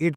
8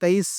23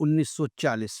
1940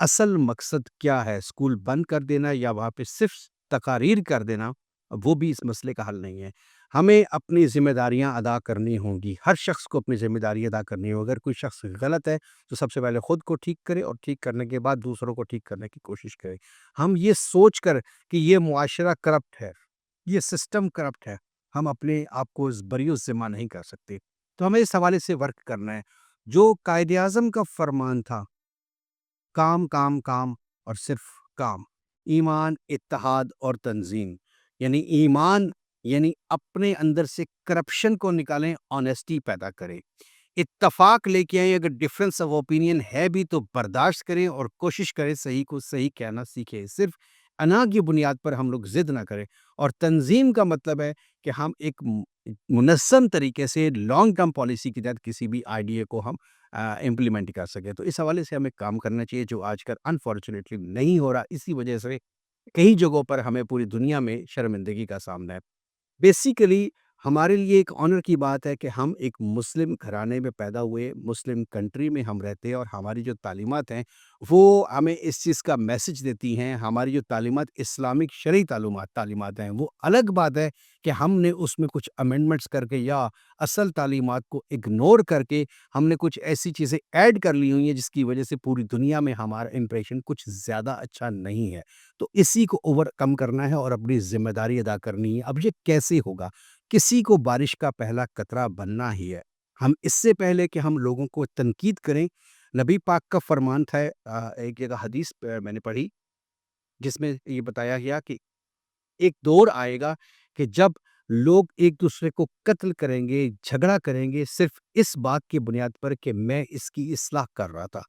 اصل مقصد کیا ہے؟ اسکول بند کر دینا یا وہاں پہ صرف تقاریر کر دینا، وہ بھی اس مسئلے کا حل نہیں ہے۔ ہمیں اپنی ذمہ داریاں ادا کرنی ہوں گی، ہر شخص کو اپنی ذمہ داری ادا کرنی ہوگی۔ اگر کوئی شخص غلط ہے تو سب سے پہلے خود کو ٹھیک کرے، اور ٹھیک کرنے کے بعد دوسروں کو ٹھیک کرنے کی کوشش کرے۔ ہم یہ سوچ کر کہ یہ معاشرہ کرپٹ ہے، یہ سسٹم کرپٹ ہے، ہم اپنے آپ کو اس بری الذمہ نہیں کر سکتے۔ تو ہمیں اس حوالے سے ورک کرنا ہے۔ جو قائد اعظم کا فرمان تھا، کام کام کام اور صرف کام، ایمان، اتحاد اور تنظیم، یعنی ایمان یعنی اپنے اندر سے کرپشن کو نکالیں، آنیسٹی پیدا کریں، اتفاق لے کے آئیں، اگر ڈفرینس آف اوپینین ہے بھی تو برداشت کریں اور کوشش کریں صحیح کو صحیح کہنا سیکھیں، صرف انا کی بنیاد پر ہم لوگ ضد نہ کریں۔ اور تنظیم کا مطلب ہے کہ ہم ایک منظم طریقے سے لانگ ٹرم پالیسی کے تحت کسی بھی آئیڈیا کو ہم امپلیمنٹ کر سکیں۔ تو اس حوالے سے ہمیں کام کرنا چاہیے، جو آج کل انفارچونیٹلی نہیں ہو رہا۔ اسی وجہ سے کئی جگہوں پر ہمیں پوری دنیا میں شرمندگی کا سامنا ہے۔ بیسیکلی ہمارے لیے ایک آنر کی بات ہے کہ ہم ایک مسلم گھرانے میں پیدا ہوئے، مسلم کنٹری میں ہم رہتے ہیں، اور ہماری جو تعلیمات ہیں وہ ہمیں اس چیز کا میسج دیتی ہیں۔ ہماری جو تعلیمات اسلامک شرعی تعلیمات ہیں، وہ الگ بات ہے کہ ہم نے اس میں کچھ امینڈمنٹس کر کے یا اصل تعلیمات کو اگنور کر کے ہم نے کچھ ایسی چیزیں ایڈ کر لی ہوئی ہیں جس کی وجہ سے پوری دنیا میں ہمارا امپریشن کچھ زیادہ اچھا نہیں ہے۔ تو اسی کو اوور کم کرنا ہے اور اپنی ذمہ داری ادا کرنی ہے۔ اب یہ کیسے ہوگا؟ کسی کو بارش کا پہلا قطرہ بننا ہی ہے۔ ہم اس سے پہلے کہ ہم لوگوں کو تنقید کریں، نبی پاک کا فرمان تھا، ایک جگہ حدیث میں نے پڑھی جس میں یہ بتایا گیا کہ ایک دور آئے گا کہ جب لوگ ایک دوسرے کو قتل کریں گے، جھگڑا کریں گے، صرف اس بات کی بنیاد پر کہ میں اس کی اصلاح کر رہا تھا۔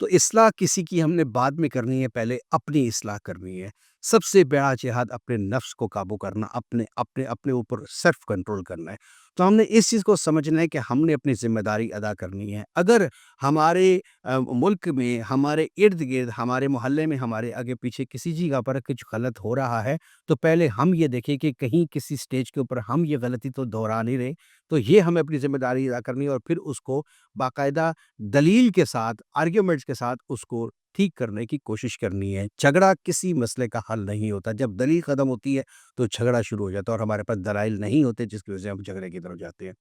تو اصلاح کسی کی ہم نے بعد میں کرنی ہے، پہلے اپنی اصلاح کرنی ہے۔ سب سے بڑا جہاد اپنے نفس کو قابو کرنا، اپنے اوپر سیلف کنٹرول کرنا ہے۔ تو ہم نے اس چیز کو سمجھنا ہے کہ ہم نے اپنی ذمہ داری ادا کرنی ہے۔ اگر ہمارے ملک میں، ہمارے ارد گرد، ہمارے محلے میں، ہمارے آگے پیچھے کسی جگہ پر کچھ غلط ہو رہا ہے، تو پہلے ہم یہ دیکھیں کہ کہیں کسی سٹیج کے اوپر ہم یہ غلطی تو دہرا نہیں رہے۔ تو یہ ہمیں اپنی ذمہ داری ادا کرنی ہے، اور پھر اس کو باقاعدہ دلیل کے ساتھ، آرگیومنٹس کے ساتھ اس کو ٹھیک کرنے کی کوشش کرنی ہے۔ جھگڑا کسی مسئلے کا حل نہیں ہوتا۔ جب دلیل ختم ہوتی ہے تو جھگڑا شروع ہو جاتا ہے، اور ہمارے پاس دلائل نہیں ہوتے جس کی وجہ سے ہم جھگڑے کی طرف جاتے ہیں۔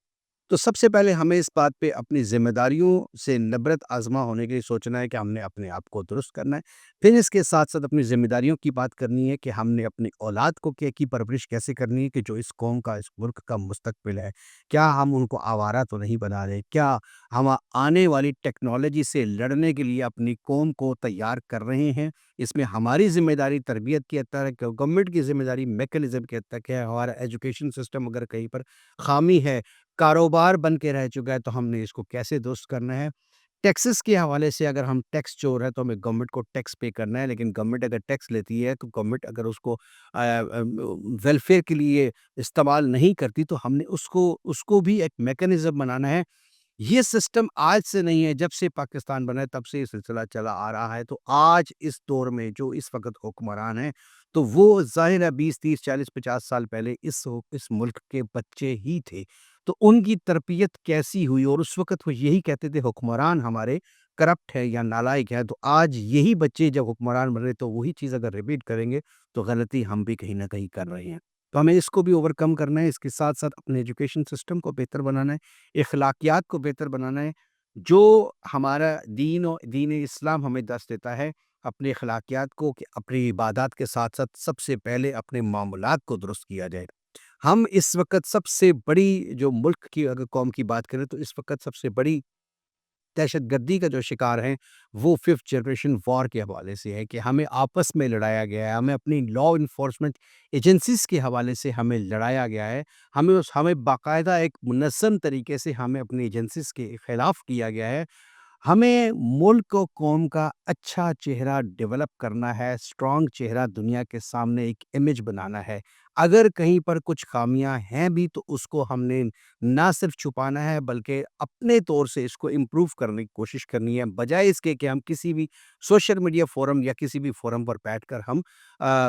تو سب سے پہلے ہمیں اس بات پہ اپنی ذمہ داریوں سے نبرت آزما ہونے کے لیے سوچنا ہے کہ ہم نے اپنے آپ کو درست کرنا ہے۔ پھر اس کے ساتھ ساتھ اپنی ذمہ داریوں کی بات کرنی ہے کہ ہم نے اپنی اولاد کو کی پرورش کیسے کرنی ہے کہ جو اس قوم کا، اس ملک کا مستقبل ہے۔ کیا ہم ان کو آوارہ تو نہیں بنا رہے؟ کیا ہم آنے والی ٹیکنالوجی سے لڑنے کے لیے اپنی قوم کو تیار کر رہے ہیں؟ اس میں ہماری ذمہ داری تربیت کی حد تک ہے، گورنمنٹ کی ذمہ داری میکنزم کی حد تک ہے۔ ہمارا ایجوکیشن سسٹم اگر کہیں پر خامی ہے، کاروبار بن کے رہ چکا ہے، تو ہم نے اس کو کیسے درست کرنا ہے۔ ٹیکسز کے حوالے سے اگر ہم ٹیکس چور ہے تو ہمیں گورنمنٹ کو ٹیکس پے کرنا ہے، لیکن گورنمنٹ اگر ٹیکس لیتی ہے تو گورنمنٹ اگر اس کو ویلفیئر کے لیے استعمال نہیں کرتی، تو ہم نے اس کو بھی ایک میکنزم بنانا ہے۔ یہ سسٹم آج سے نہیں ہے، جب سے پاکستان بنا ہے تب سے یہ سلسلہ چلا آ رہا ہے۔ تو آج اس دور میں جو اس وقت حکمران ہیں، تو وہ ظاہر ہے 20 30 40 50 سال پہلے اس ملک کے بچے ہی تھے۔ تو ان کی تربیت کیسی ہوئی، اور اس وقت وہ یہی کہتے تھے حکمران ہمارے کرپٹ ہے یا نالائق ہے۔ تو آج یہی بچے جب حکمران بن رہے تو وہی چیز اگر ریپیٹ کریں گے تو غلطی ہم بھی کہیں نہ کہیں کر رہے ہیں۔ تو ہمیں اس کو بھی اوور کم کرنا ہے۔ اس کے ساتھ ساتھ اپنے ایجوکیشن سسٹم کو بہتر بنانا ہے، اخلاقیات کو بہتر بنانا ہے۔ جو ہمارا دین و دین اسلام ہمیں دس دیتا ہے اپنے اخلاقیات کو، کہ اپنی عبادات کے ساتھ ساتھ سب سے پہلے اپنے معاملات کو درست کیا جائے۔ ہم اس وقت سب سے بڑی، جو ملک کی اگر قوم کی بات کریں تو اس وقت سب سے بڑی دہشت گردی کا جو شکار ہیں وہ 5th جنریشن وار کے حوالے سے ہے، کہ ہمیں آپس میں لڑایا گیا ہے، ہمیں اپنی لا انفورسمنٹ ایجنسیز کے حوالے سے ہمیں لڑایا گیا ہے، ہمیں باقاعدہ ایک منظم طریقے سے ہمیں اپنی ایجنسیز کے خلاف کیا گیا ہے۔ ہمیں ملک و قوم کا اچھا چہرہ ڈیولپ کرنا ہے، اسٹرانگ چہرہ دنیا کے سامنے ایک امیج بنانا ہے۔ اگر کہیں پر کچھ خامیاں ہیں بھی تو اس کو ہم نے نہ صرف چھپانا ہے بلکہ اپنے طور سے اس کو امپروو کرنے کی کوشش کرنی ہے، بجائے اس کے کہ ہم کسی بھی سوشل میڈیا فورم یا کسی بھی فورم پر بیٹھ کر ہم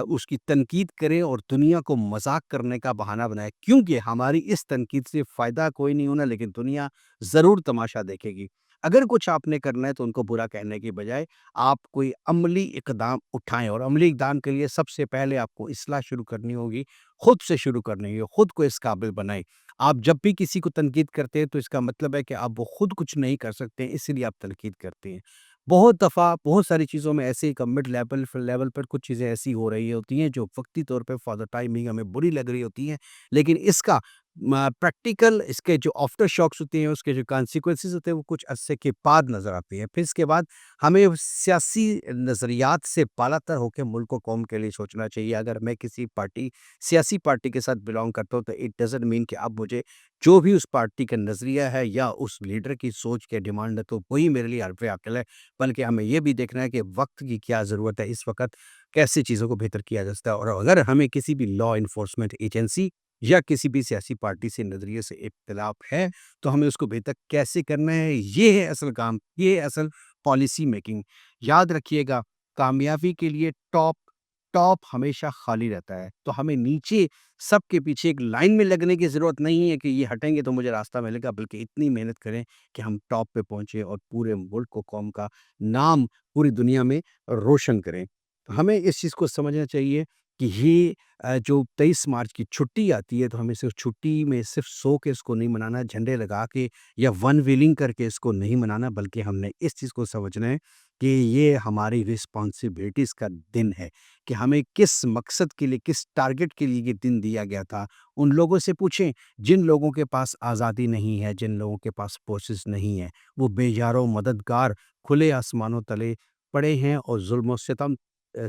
اس کی تنقید کریں اور دنیا کو مذاق کرنے کا بہانہ بنائیں، کیونکہ ہماری اس تنقید سے فائدہ کوئی نہیں ہونا، لیکن دنیا ضرور تماشا دیکھے گی۔ اگر کچھ آپ نے کرنا ہے تو ان کو برا کہنے کی بجائے آپ کوئی عملی اقدام اٹھائیں، اور عملی اقدام کے لیے سب سے پہلے آپ کو اصلاح شروع کرنی ہوگی، خود سے شروع کرنی ہوگی، خود کو اس قابل بنائیں۔ آپ جب بھی کسی کو تنقید کرتے ہیں تو اس کا مطلب ہے کہ آپ وہ خود کچھ نہیں کر سکتے ہیں، اسی لیے آپ تنقید کرتے ہیں۔ بہت دفعہ بہت ساری چیزوں میں ایسے ایک مڈ لیول پر کچھ چیزیں ایسی ہو رہی ہوتی ہیں جو وقتی طور پہ فار دا ٹائم بینگ ہمیں بری لگ رہی ہوتی ہیں، لیکن اس کا پریکٹیکل، اس کے جو آفٹر شاکس ہوتے ہیں، اس کے جو کانسیکوینسز ہوتے ہیں، وہ کچھ عرصے کے بعد نظر آتے ہیں۔ پھر اس کے بعد ہمیں سیاسی نظریات سے بالا تر ہو کے ملک و قوم کے لیے سوچنا چاہیے۔ اگر میں کسی سیاسی پارٹی کے ساتھ بلانگ کرتا ہوں تو اٹ ڈزنٹ مین کہ اب مجھے جو بھی اس پارٹی کا نظریہ ہے یا اس لیڈر کی سوچ کے ڈیمانڈ ہے تو وہی میرے لیے حرف عقل ہے، بلکہ ہمیں یہ بھی دیکھنا ہے کہ وقت کی کیا ضرورت ہے، اس وقت کیسے چیزوں کو بہتر کیا جا سکتا ہے۔ اور اگر ہمیں کسی بھی لا انفورسمنٹ ایجنسی یا کسی بھی سیاسی پارٹی سے نظریے سے اختلاف ہے تو ہمیں اس کو بہتر کیسے کرنا ہے، یہ ہے اصل کام، یہ ہے اصل پالیسی میکنگ۔ یاد رکھیے گا، کامیابی کے لیے ٹاپ ہمیشہ خالی رہتا ہے، تو ہمیں نیچے سب کے پیچھے ایک لائن میں لگنے کی ضرورت نہیں ہے کہ یہ ہٹیں گے تو مجھے راستہ ملے گا، بلکہ اتنی محنت کریں کہ ہم ٹاپ پہ پہنچے اور پورے ملک و قوم کا نام پوری دنیا میں روشن کریں۔ تو ہمیں اس چیز کو سمجھنا چاہیے کہ یہ جو 23 مارچ کی چھٹی آتی ہے تو ہمیں صرف چھٹی میں صرف سو کے اس کو نہیں منانا، جھنڈے لگا کے یا ون ویلنگ کر کے اس کو نہیں منانا، بلکہ ہم نے اس چیز کو سمجھنا ہے کہ یہ ہماری رسپانسبلٹیز کا دن ہے، کہ ہمیں کس مقصد کے لیے، کس ٹارگٹ کے لیے یہ دن دیا گیا تھا۔ ان لوگوں سے پوچھیں جن لوگوں کے پاس آزادی نہیں ہے، جن لوگوں کے پاس پوسز نہیں ہے، وہ بے یارو مددگار کھلے آسمانوں تلے پڑے ہیں اور ظلم و ستم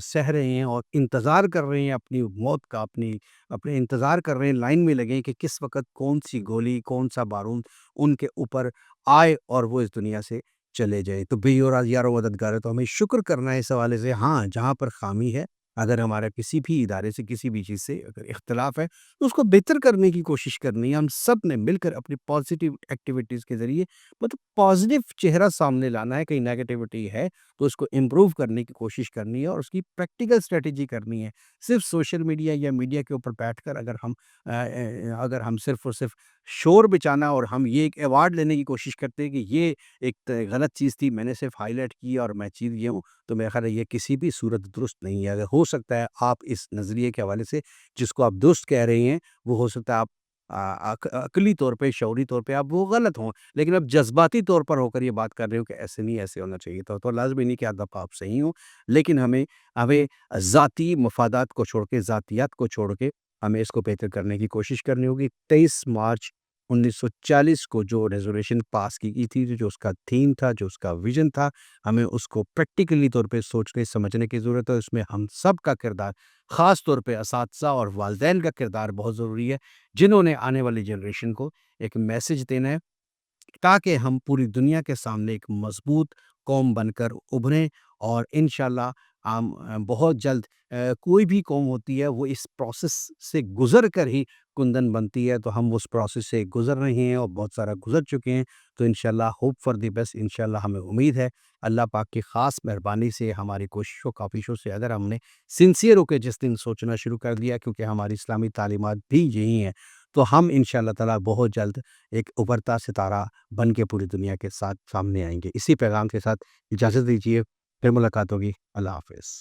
سہ رہے ہیں اور انتظار کر رہے ہیں اپنی موت کا، اپنے انتظار کر رہے ہیں، لائن میں لگے کہ کس وقت کون سی گولی، کون سا بارود ان کے اوپر آئے اور وہ اس دنیا سے چلے جائیں۔ تو بے یارو مددگار ہے، تو ہمیں شکر کرنا ہے اس حوالے سے۔ ہاں، جہاں پر خامی ہے، اگر ہمارا کسی بھی ادارے سے، کسی بھی چیز سے اگر اختلاف ہے تو اس کو بہتر کرنے کی کوشش کرنی ہے۔ ہم سب نے مل کر اپنی پازیٹیو ایکٹیویٹیز کے ذریعے مطلب پازیٹیو چہرہ سامنے لانا ہے۔ کہیں نیگیٹیوٹی ہے تو اس کو امپروو کرنے کی کوشش کرنی ہے اور اس کی پریکٹیکل اسٹریٹجی کرنی ہے۔ صرف سوشل میڈیا یا میڈیا کے اوپر بیٹھ کر اگر ہم صرف اور صرف شور بچانا اور ہم یہ ایک ایوارڈ لینے کی کوشش کرتے ہیں کہ یہ ایک غلط چیز تھی، میں نے صرف ہائی لائٹ کی اور میں چیز یہ ہوں، تو میرا خیال ہے یہ کسی بھی صورت درست نہیں ہے۔ اگر ہو سکتا ہے آپ اس نظریے کے حوالے سے جس کو آپ درست کہہ رہے ہیں، وہ ہو سکتا ہے آپ عقلی طور پہ، شعوری طور پہ آپ وہ غلط ہوں، لیکن اب جذباتی طور پر ہو کر یہ بات کر رہے ہو کہ ایسے نہیں، ایسے ہونا چاہیے تھا، تو لازمی نہیں کہ آپ صحیح ہوں، لیکن ہمیں ذاتی مفادات کو چھوڑ کے، ذاتیات کو چھوڑ کے ہمیں اس کو بہتر کرنے کی کوشش کرنی ہوگی۔ 23 مارچ 1940 کو جو ریزولوشن پاس کی گئی تھی، جو اس کا تھیم تھا، جو اس کا ویژن تھا، ہمیں اس کو پریکٹیکلی طور پہ سوچنے سمجھنے کی ضرورت ہے۔ اس میں ہم سب کا کردار، خاص طور پہ اساتذہ اور والدین کا کردار بہت ضروری ہے، جنہوں نے آنے والی جنریشن کو ایک میسج دینا ہے تاکہ ہم پوری دنیا کے سامنے ایک مضبوط قوم بن کر ابھریں، اور انشاءاللہ ہم بہت جلد کوئی بھی قوم ہوتی ہے وہ اس پروسیس سے گزر کر ہی کندن بنتی ہے، تو ہم اس پروسیس سے گزر رہے ہیں اور بہت سارا گزر چکے ہیں، تو انشاءاللہ ہوپ فار دی بیسٹ۔ انشاءاللہ ہمیں امید ہے اللہ پاک کی خاص مہربانی سے، ہماری کوششوں کاوشوں سے اگر ہم نے سنسیئر ہو کے جس دن سوچنا شروع کر دیا، کیونکہ ہماری اسلامی تعلیمات بھی یہی ہیں، تو ہم انشاءاللہ تعالیٰ بہت جلد ایک ابھرتا ستارہ بن کے پوری دنیا کے ساتھ سامنے آئیں گے۔ اسی پیغام کے ساتھ اجازت دیجیے، پھر ملاقات ہوگی۔ اللہ حافظ۔